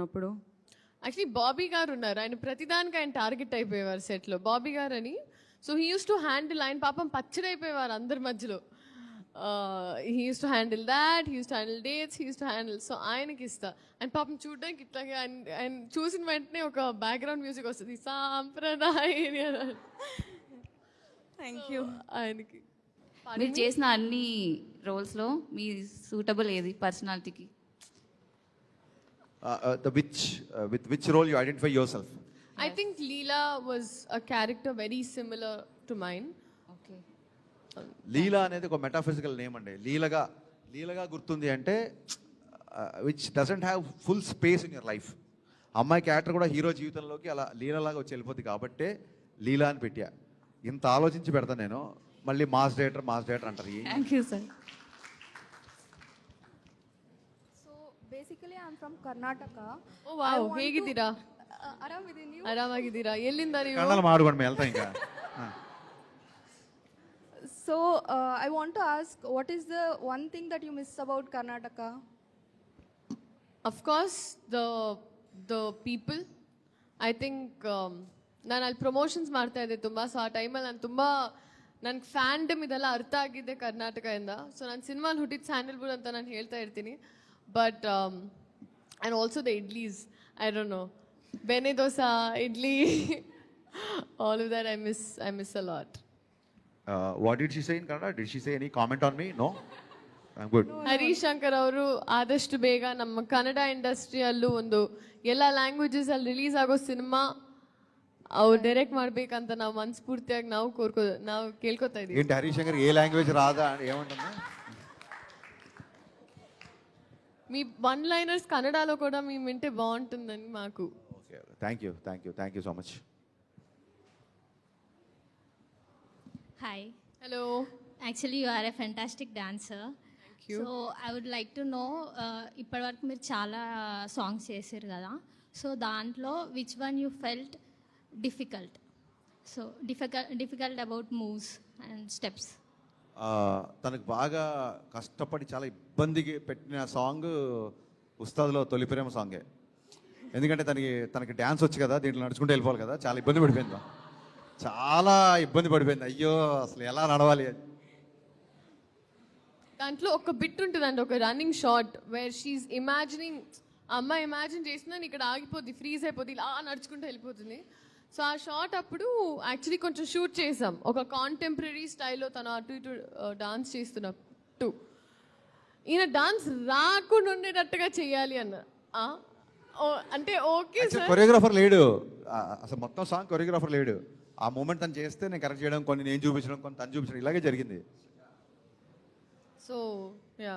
ఉన్నప్పుడు? యాక్చువల్లీ బాబీ గారు ఉన్నారు, ఆయన ప్రతిదానికి ఆయన టార్గెట్ అయిపోయేవారు సెట్లో. బాబీ గారు అని, so he use to handle, ఆయన పాపం పచ్చడైపోయేవారు అందరి మధ్యలో. He use to handle that, he use to handle dates, he use to handle, so ఆయనకి ఇస్తా. అండ్ పాపం చూడడానికి ఇట్లాగే ఆయన చూసిన వెంటనే ఒక బ్యాక్గ్రౌండ్ మ్యూజిక్ వస్తుంది, సాంప్రదాయ. Thank you. ఆయనకి మీరు చేసిన అన్ని రోల్స్లో మీ సూటబుల్ ఏది పర్సనాలిటీకి? With which role you identify yourself? I think Leela was a character very similar to mine. Okay. Leela అనేది ఒక మెటాఫిజికల్ నేమ్ అండి. లీలగా గుర్తుంది అంటే which doesn't have full space in your life. అమ్మాయి క్యారెక్టర్ కూడా హీరో జీవితంలోకి అలా లీలలాగా వచ్చి వెళ్ళిపోతుంది కాబట్టే లీలా అని పెట్టా. ఇంత ఆలోచించి పెడతాను నేను. మళ్ళీ మాస్ డైరెక్టర్ అంటారు. Thank you sir. Basically, I'm from Karnataka. Oh wow, ಹೇಗಿದ್ದೀರಾ? ಆರಾಮಿದ್ದೀನಿ ನೀವು? ಆರಾಮಾಗಿದ್ದೀರಾ? ಎಲ್ಲಿಂದ ನೀವು? కన్నడ మాడుకోండి మేము వెళ్తాం ఇంకా. So, I want to ask, what is the one thing that you miss about Karnataka? Of course, the people. I think ನಾನು ಅಲ್ಲಿ ಪ್ರಮೋಷನ್ಸ್ ಮಾಡ್ತಾ ಇದ್ದೆ ತುಂಬ, ಸೊ ಆ ಟೈಮಲ್ಲಿ ನಾನು ತುಂಬ ನನಗೆ ಫ್ಯಾಂಡಮ್ ಇದೆಲ್ಲ ಅರ್ಥ ಆಗಿದ್ದೆ ಕರ್ನಾಟಕದಿಂದ. ಸೊ ನಾನು ಸಿನಿಮಾಲಿ ಹುಟ್ಟಿದ ಸ್ಯಾಂಡಲ್ವುಡ್ ಅಂತ ನಾನು ಹೇಳ್ತಾ ಇರ್ತೀನಿ. But and also the idlis, I don't know, benne dosa, idli, all of that I miss a lot. What did she say in Kannada? Did she say any comment on me? No? I'm good. Harish Shankar ಅವರು ಆದಷ್ಟು ಬೇಗ ನಮ್ಮ ಕನ್ನಡ ಇಂಡಸ್ಟ್ರಿಯಲ್ಲೂ ಒಂದು ಎಲ್ಲ ಲ್ಯಾಂಗ್ವೇಜಸ್ ಅಲ್ಲಿ release ಆಗೋ cinema ಅವ್ರು direct ಮಾಡ್ಬೇಕಂತ ನಾವು ಮನಸ್ಫೂರ್ತಿಯಾಗಿ ನಾವು ಕೇಳ್ಕೊತಾ ಇದೀವಿ. ఏంటి హరీష్ శంకర్ ఏ లాంగ్వేజ్ రాదా ఏమంటున్నా? మీ వన్ లైనర్స్ కన్నడలో కూడా మేము వింటే బాగుంటుందని మాకు. Okay, thank you so much. Hi. Hello. Actually, you are a fantastic dancer. Thank you. So, I would like to know, ఇప్పటివరకు మీరు చాలా సాంగ్స్ చేశారు కదా, సో దాంట్లో which one you felt difficult? So difficult about moves and steps. తనకు బాగా కష్టపడి చాలా ఇబ్బందికి పెట్టిన సాంగ్ ఉస్తాద్లో తొలి ప్రేమ సాంగే. ఎందుకంటే తనకి డ్యాన్స్ వచ్చి కదా, దీంట్లో నడుచుకుంటూ వెళ్ళిపోవాలి కదా, చాలా ఇబ్బంది పడిపోయింది. అయ్యో అసలు ఎలా నడవాలి. దాంట్లో ఒక బిట్ ఉంటుందండి, ఒక running shot where she imagining, అమ్మాయి ఇమాజిన్ చేసిన ఇక్కడ ఆగిపోద్ది, ఫ్రీజ్ అయిపోద్ది, ఇలా నడుచుకుంటూ వెళ్ళిపోతుంది. సో ఆ షాట్ అప్పుడు యాక్చువల్లీ కొంచెం షూట్ చేసాం, ఒక కాంటెంపరీ స్టైల్లో తను అటు ఇటు డాన్స్ చేస్తున్నట్టు. ఈయన డాన్స్ రాకుండా ఉండేటట్టుగా చేయాలి అన్న, అంటే ఓకే సార్. కొరియోగ్రాఫర్ లేడు అసలు, మొత్తం సాంగ్ కొరియోగ్రాఫర్ లేడు. ఆ మూమెంట్ తను చేస్తే నేను కరెక్ట్ చేయడం, కొన్ని నేను చూపించడం, కొన్ని తను చూపించడం, ఇలాగే జరిగింది. So yeah,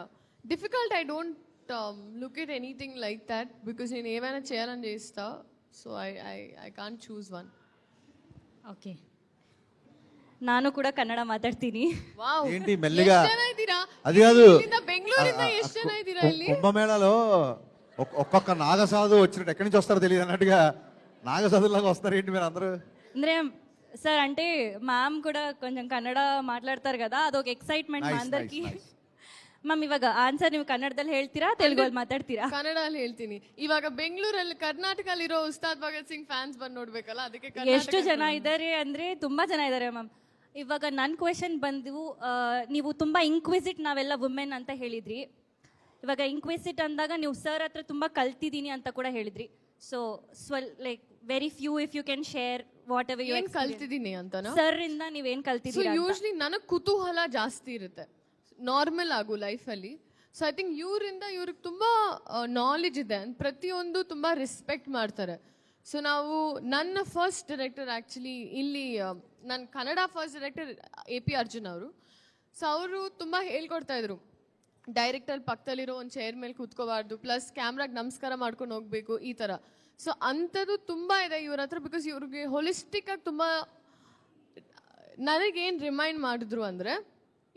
difficult I don't look at anything like that, because నేను ఏమైనా చేయాలని చేస్తా. So I can't choose one. Okay, ನಾನು ಕೂಡ ಕನ್ನಡ ಮಾತಾಡ್ತೀನಿ. ವಾವ್, ఏంటి మెల్లిగా? ಎಷ್ಟು ಜನ ಇದ್ದೀರಾ? అది కాదు, ಇಲ್ಲಿಂದ ಬೆಂಗಳೂರಿಂದ ಎಷ್ಟು ಜನ ಇದ್ದೀರಾ ಇಲ್ಲಿ? కుంభమేళలో ఒక్కొక్క నాగసాధు వచ్చినట్టు ఎక్కడి నుంచి వస్తారో తెలియదు అన్నట్టుగా నాగసాధులాగా వస్తారు ఏంటి మీరు అందరూ? ಅಂದ್ರೆ సార్ అంటే మ్యామ్ కూడా కొంచెం కನ್ನಡ మాట్లాడతారు కదా, అదొక ఎక్సైట్మెంట్ మా అందరికి. ಮ್ಯಾಮ್ ಇವಾಗ ಆನ್ಸರ್ ನೀವು ಕನ್ನಡದಲ್ಲಿ ಹೇಳ್ತೀರಾ, ತೆಲುಗಲ್ಲಿ ಮಾತಾಡ್ತೀರಾ? ಕನ್ನಡದಲ್ಲಿ ಹೇಳ್ತೀನಿ. ಇವಾಗ ಬೆಂಗಳೂರಲ್ಲಿ ಕರ್ನಾಟಕದಲ್ಲಿರೋ ಉಸ್ತಾದ್ ಭಗತ್ ಸಿಂಗ್ ಫ್ಯಾನ್ಸ್ ಬಂದು ನೋಡ್ಬೇಕಲ್ಲ, ಅದಕ್ಕೆ ಎಷ್ಟು ಜನ ಇದ್ದಾರೆ ಅಂದ್ರೆ ತುಂಬಾ ಜನ ಇದ್ದಾರೆ ಮ್ಯಾಮ್. ಇವಾಗ ನನ್ನ ಕ್ವೆಶನ್ ಬಂದು, ನೀವು ತುಂಬಾ ಇಂಕ್ವಿಸಿಟ್ ನಾವೆಲ್ಲ ವುಮೆನ್ ಅಂತ ಹೇಳಿದ್ರಿ. ಇವಾಗ ಇಂಕ್ವಿಸಿಟ್ ಅಂದಾಗ ನೀವು ಸರ್ ಹತ್ರ ತುಂಬಾ ಕಲ್ತಿದ್ದೀನಿ ಅಂತ ಕೂಡ ಹೇಳಿದ್ರಿ. So like very few if you can share whatever you ಕಲ್ತಿದ್ದೀನಿ ಅಂತನಾ? ಸರ್ ಇಂದ ನೀವೇನ್ ಕಲ್ತಿದ್ದೀರಾ? ಯೂಶಲಿ ನನಗೆ ಕುತೂಹಲ ಜಾಸ್ತಿ ಇರುತ್ತೆ ನಾರ್ಮಲ್ ಆಗು ಲೈಫಲ್ಲಿ. ಸೊ ಐ ಥಿಂಕ್ ಇವ್ರಿಗೆ ತುಂಬ ನಾಲೆಜ್ ಇದೆ, ಪ್ರತಿಯೊಂದು ತುಂಬ ರೆಸ್ಪೆಕ್ಟ್ ಮಾಡ್ತಾರೆ. ಸೊ ನಾವು ನನ್ನ ಫಸ್ಟ್ ಡೈರೆಕ್ಟರ್ ಆ್ಯಕ್ಚುಲಿ ಇಲ್ಲಿ ನನ್ನ Kannada first director AP Arjun ಅವರು. ಸೊ ಅವರು ತುಂಬ ಹೇಳ್ಕೊಡ್ತಾ ಇದ್ರು, ಡೈರೆಕ್ಟರ್ ಪಕ್ಕದಲ್ಲಿರೋ ಒಂದು ಚೇರ್ ಮೇಲೆ ಕೂತ್ಕೋಬಾರ್ದು, ಪ್ಲಸ್ ಕ್ಯಾಮ್ರಾಗೆ ನಮಸ್ಕಾರ ಮಾಡ್ಕೊಂಡು ಹೋಗಬೇಕು, ಈ ಥರ. ಸೊ ಅಂಥದ್ದು ತುಂಬ ಇದೆ ಇವ್ರ ಹತ್ರ, ಬಿಕಾಸ್ ಇವ್ರಿಗೆ ಹೋಲಿಸ್ಟಿಕ್ಕಾಗಿ ತುಂಬ. ನನಗೇನು ರಿಮೈಂಡ್ ಮಾಡಿದ್ರು ಅಂದರೆ,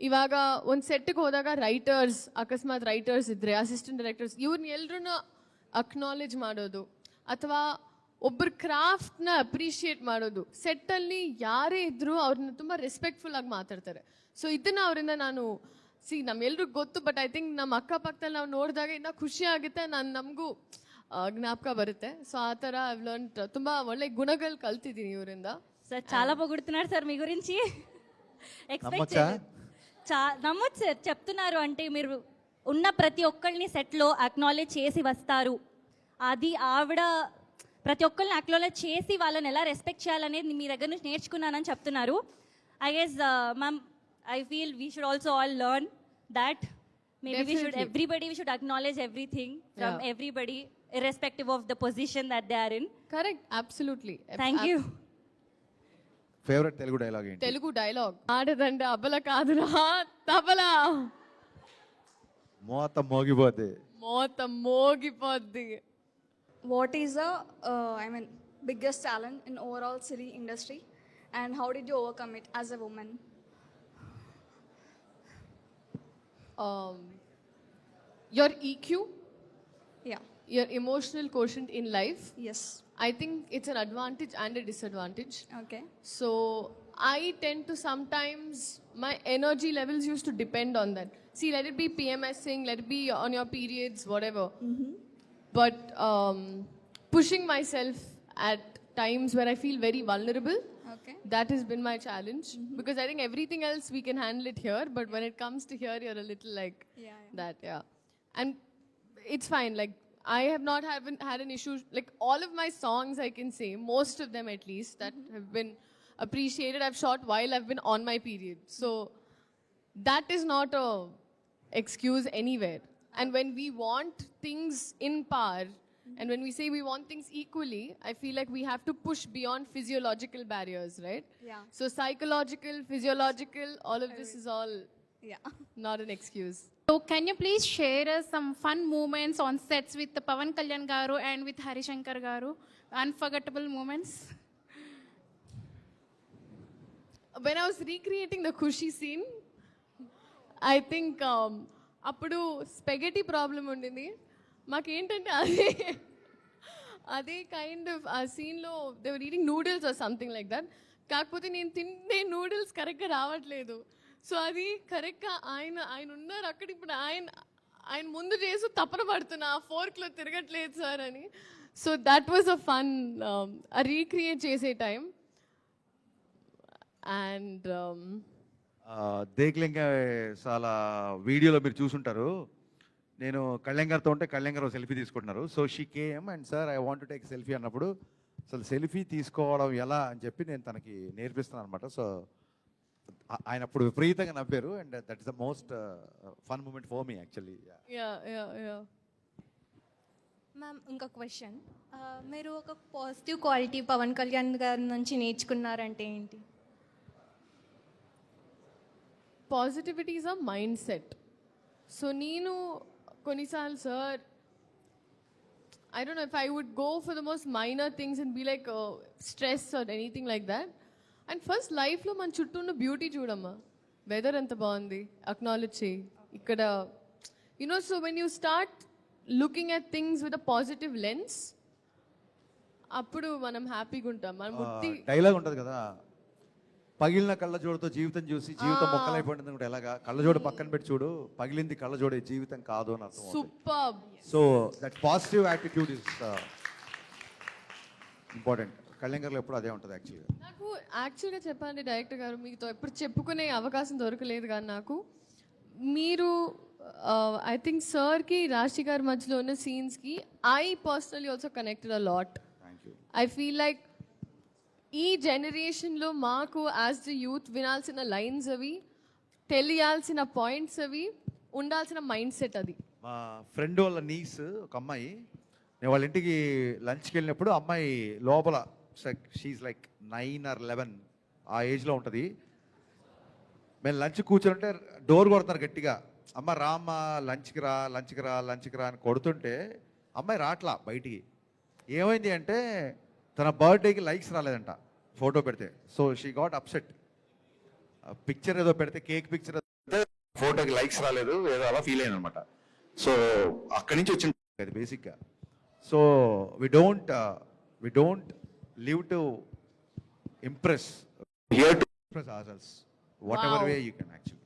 ಇವಾಗ ಒಂದು ಸೆಟ್ಟಿಗೆ ಹೋದಾಗ ರೈಟರ್ಸ್, ಅಕಸ್ಮಾತ್ ರೈಟರ್ಸ್ ಇದ್ದರೆ, ಅಸಿಸ್ಟೆಂಟ್ ಡೈರೆಕ್ಟರ್ಸ್, ಇವ್ರನ್ನ ಎಲ್ಲರೂ ಅಕ್ನಾಲೇಜ್ ಮಾಡೋದು, ಅಥವಾ ಒಬ್ಬರ ಕ್ರಾಫ್ಟ್ನ ಅಪ್ರಿಷಿಯೇಟ್ ಮಾಡೋದು. ಸೆಟ್ಟಲ್ಲಿ ಯಾರೇ ಇದ್ದರೂ ಅವ್ರನ್ನ ತುಂಬ ರೆಸ್ಪೆಕ್ಟ್ಫುಲ್ಲಾಗಿ ಮಾತಾಡ್ತಾರೆ. ಸೊ ಇದನ್ನು ಅವರಿಂದ ನಾನು ನಮ್ಮೆಲ್ರಿಗೂ ಗೊತ್ತು, ಬಟ್ ಐ ಥಿಂಕ್ ನಮ್ಮ ಅಕ್ಕಪಕ್ಕದಲ್ಲಿ ನಾವು ನೋಡಿದಾಗ ಇನ್ನೂ ಖುಷಿ ಆಗುತ್ತೆ. ನಮಗೂ ಜ್ಞಾಪಕ ಬರುತ್ತೆ. ಸೊ ಆ ಥರ ಐವ್ ಲರ್ನ್ ತುಂಬ ಒಳ್ಳೆ ಗುಣಗಳು ಕಲ್ತಿದ್ದೀನಿ ಇವರಿಂದ. సార్ చాలా పొగుడుతున్నారు సార్ మీ గురించి. ఎక్స్పెక్ట్ నమ్మొచ్చా? నమ్మొచ్చు సార్. చెప్తున్నారు అంటే మీరు ఉన్న ప్రతి ఒక్కళ్ళని సెట్లో అక్నాలెడ్జ్ చేసి వస్తారు. అది ఆవిడ ప్రతి ఒక్కరిని అక్నాలెడ్జ్ చేసి వాళ్ళని ఎలా రెస్పెక్ట్ చేయాలనేది మీ దగ్గర నుంచి నేర్చుకున్నానని చెప్తున్నారు. I guess ma'am, I feel we should also all learn that maybe we should acknowledge everything from everybody irrespective of the position that they are in. Correct, absolutely. Thank you. Favourite Telugu dialogue ఏంటి? Telugu dialogue ఆడదంటే అబల కాదురా తబలా, మోత మోగిపోతే. మోత మోగిపోద్ది. What is the, biggest challenge in overall city industry, and how did you overcome it as a woman? Your EQ, Yeah. your emotional quotient in life, Yes. I think it's an advantage and a disadvantage. Okay. So I tend to sometimes, my energy levels used to depend on that. See, let it be PMSing, let it be on your periods, whatever. But pushing myself at times where I feel very vulnerable, Okay. that has been my challenge. Because I think everything else we can handle it here, but when it comes to here, you're a little like Yeah. that, yeah. And it's fine. Like I have not had an issue. Like all of my songs, I can say most of them at least that have been appreciated, I've shot while I've been on my period. So that is not a excuse anywhere. And when we want things in par, and when we say we want things equally, I feel like we have to push beyond physiological barriers, right? Yeah. So psychological, physiological, all of this is all Yeah. not an excuse. So can you please share us some fun moments on sets with Pavan Kalyan garu and with Harishankar garu? Unforgettable moments. When I was recreating the Khushi scene, I think అప్పుడు spaghetti problem ఉండింది మాకేంటంటే అదే kind of ఆ సీన్లో they were eating noodles or something like that. కాకపోతే నేను తినే noodles కరెక్ట్గా రావట్లేదు. సో అది కరెక్ట్గా ఆయన ఉన్నారు అక్కడ. ఇప్పుడు ఆయన ముందు చేసి తపన పడుతున్నా ఆ ఫోర్క్లో తిరగట్లేదు సార్ అని. So that was a fun recreate చేసే టైం. అండ్ దేక్లింగ చాలా వీడియోలో మీరు చూసుంటారు. నేను కళ్యాణ్ గారితో ఉంటే కళ్యాణ్ గారు సెల్ఫీ తీసుకుంటున్నారు. So she came and sir I want to take selfie అన్నప్పుడు అసలు సెల్ఫీ తీసుకోవడం ఎలా అని చెప్పి నేను తనకి నేర్పిస్తున్నాను అనమాట. సో ఆయన అప్పుడు విపరీతంగా నవ్వారు. And that is the most fun moment for me actually. Ma'am ఇంకొక క్వశ్చన్, మీరు ఒక పాజిటివ్ క్వాలిటీ పవన్ కళ్యాణ్ గారి నుంచి నేర్చుకున్నారంటే ఏంటి? Positivity is a mind set. So నేను కొన్నిసార్లు sir I don't know if I would go for the most minor things and be like stress or anything like that. And first లైఫ్లో మన చుట్టూ ఉన్న beauty చూడమ్మా. వెదర్ ఎంత బాగుంది acknowledge చేయి ఇక్కడ. You know so when you start looking at things with a positive lens, అప్పుడు మనం హ్యాపీగా ఉంటాం. మన ముట్టి డైలాగ్ ఉంటుంది కదా, పగిలిన కళ్ళజోడుతో జీవితం చూసి జీవితం మొక్కలైపోయింది కూడా ఎలాగా, కళ్ళజోడు పక్కన పెట్టి చూడు, పగిలింది కళ్ళజోడే జీవితం కాదు అని అర్థం. Super. So that positive attitude is important. Kalyan గారు ఎప్పుడు అదే ఉంటుంది యాక్చువల్గా. నాకు యాక్చువల్గా చెప్పాలంటే డైరెక్టర్ గారు మీతో ఎప్పుడు చెప్పుకునే అవకాశం దొరకలేదు. కానీ నాకు మీరు ఐ థింక్ సార్కి రాశి గారి మధ్యలో ఉన్న సీన్స్కి I personally also connected a lot. Thank you. I feel like ఈ జనరేషన్లో మాకు యాజ్ ద యూత్ వినాల్సిన లైన్స్ అవి, తెలియాల్సిన పాయింట్స్ అవి, ఉండాల్సిన మైండ్ సెట్ అది. మా ఫ్రెండ్ వాళ్ళ నీస్ ఒక అమ్మాయి, నేను వాళ్ళ ఇంటికి లంచ్కి వెళ్ళినప్పుడు అమ్మాయి లోపల షీఈ్ లైక్ 9 or 11 ఆ ఏజ్లో ఉంటుంది. మేము లంచ్ కూర్చోంటే డోర్ కొడతారు గట్టిగా, అమ్మ రామ్మ లంచ్కి రా లంచ్కి రా లంచ్కి రా అని కొడుతుంటే అమ్మాయి రాట్లా బయటికి. ఏమైంది అంటే తన బర్త్డేకి లైక్స్ రాలేదంట ఫోటో పెడితే. So she got upset. Picture ఏదో పెడితే, కేక్ పిక్చర్ ఫోటోకి లైక్స్ రాలేదు, ఏదో అలా ఫీల్ అయింది అనమాట. సో అక్కడి నుంచి వచ్చింది బేసిక్గా. So we don't live to impress, here to impress our selves whatever way you can actually.